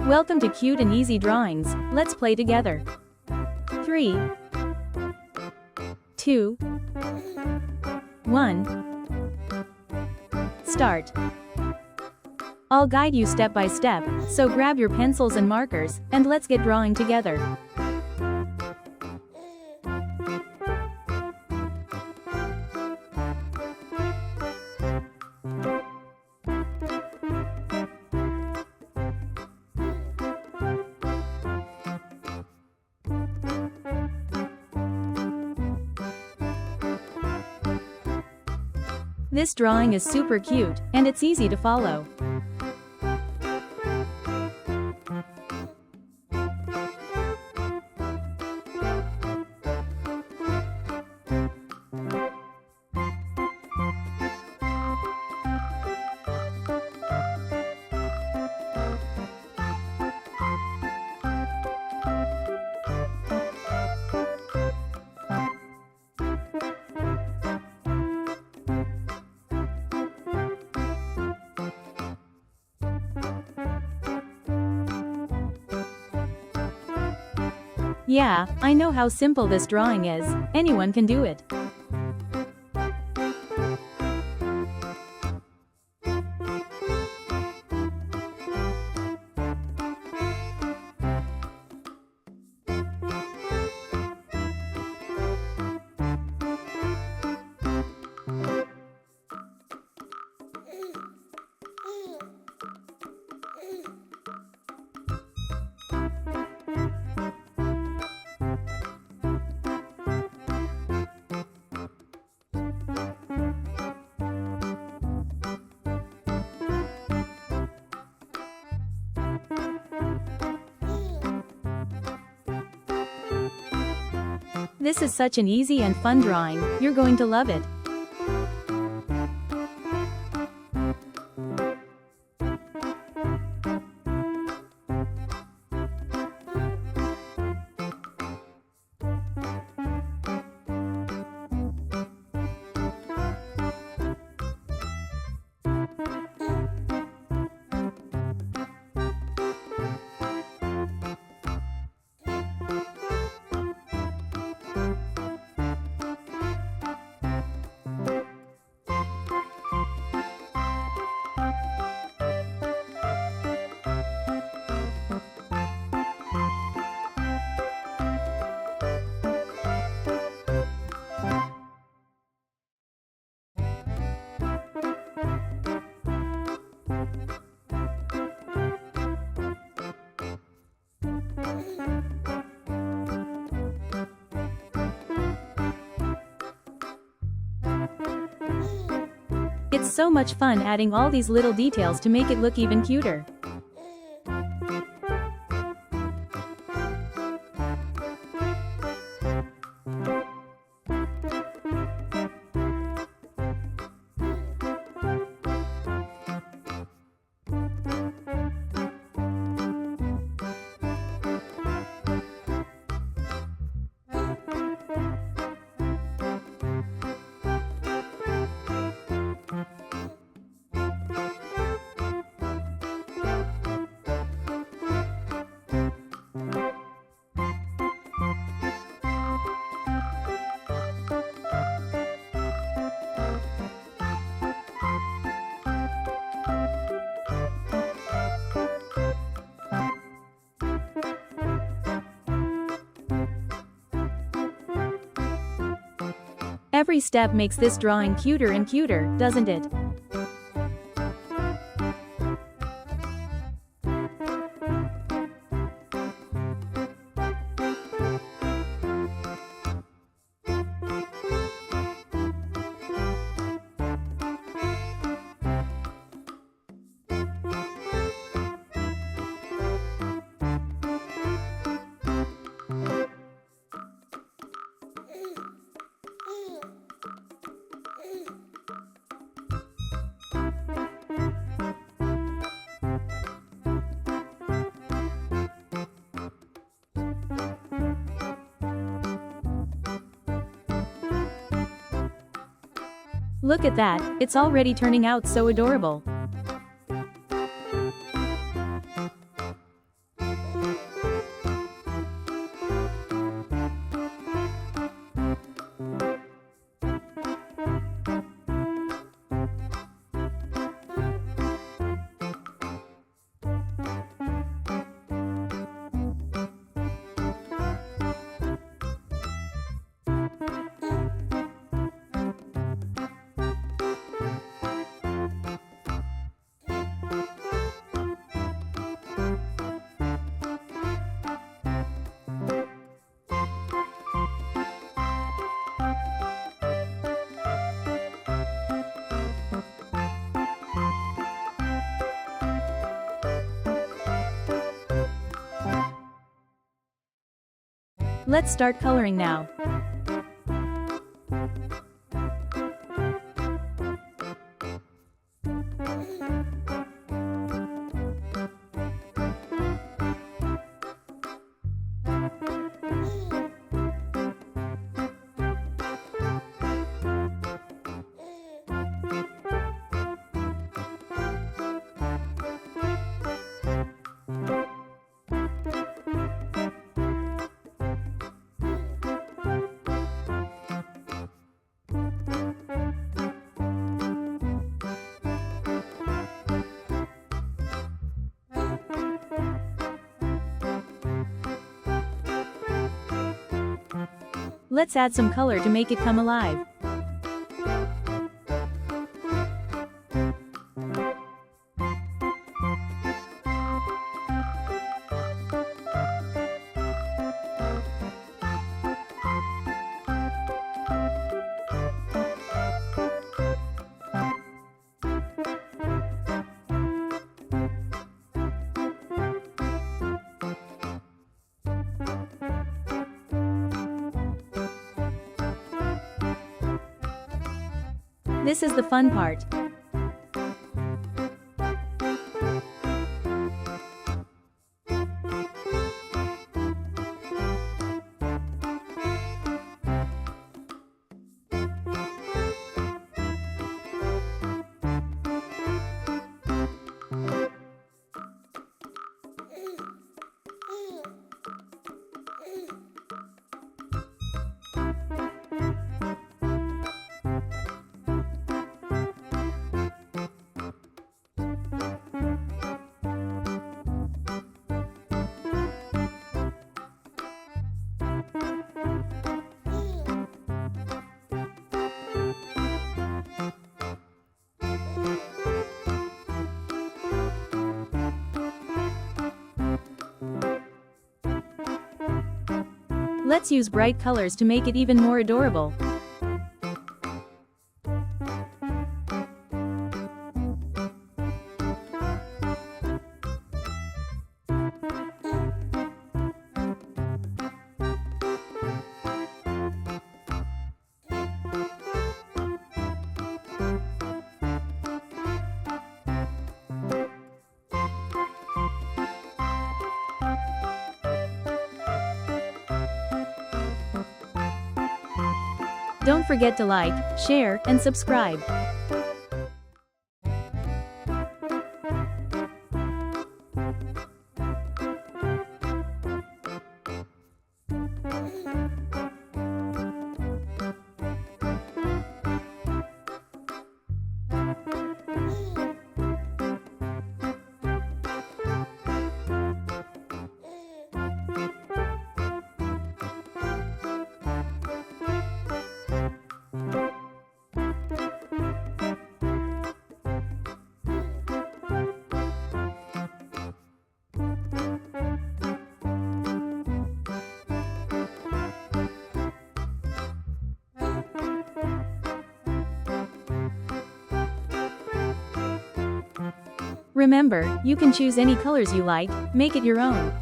Welcome to Cute and Easy Drawings. Let's play together. 3, 2, 1. Start. I'll guide you step by step, so grab your pencils and markers, and let's get drawing together. This drawing is super cute, and it's easy to follow. Yeah, I know how simple this drawing is. Anyone can do it. This is such an easy and fun drawing, you're going to love it. It's so much fun adding all these little details to make it look even cuter. Every step makes this drawing cuter and cuter, doesn't it? Look at that, it's already turning out so adorable. Let's start coloring now. Let's add some color to make it come alive. This is the fun part. Let's use bright colors to make it even more adorable. Don't forget to like, share, and subscribe. Remember, you can choose any colors you like, make it your own.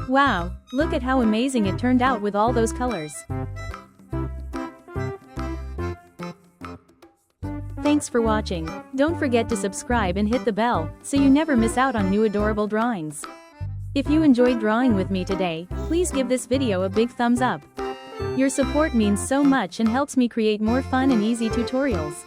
Wow, look at how amazing it turned out with all those colors. Thanks for watching. Don't forget to subscribe and hit the bell, so you never miss out on new adorable drawings. If you enjoyed drawing with me today, please give this video a big thumbs up. Your support means so much and helps me create more fun and easy tutorials.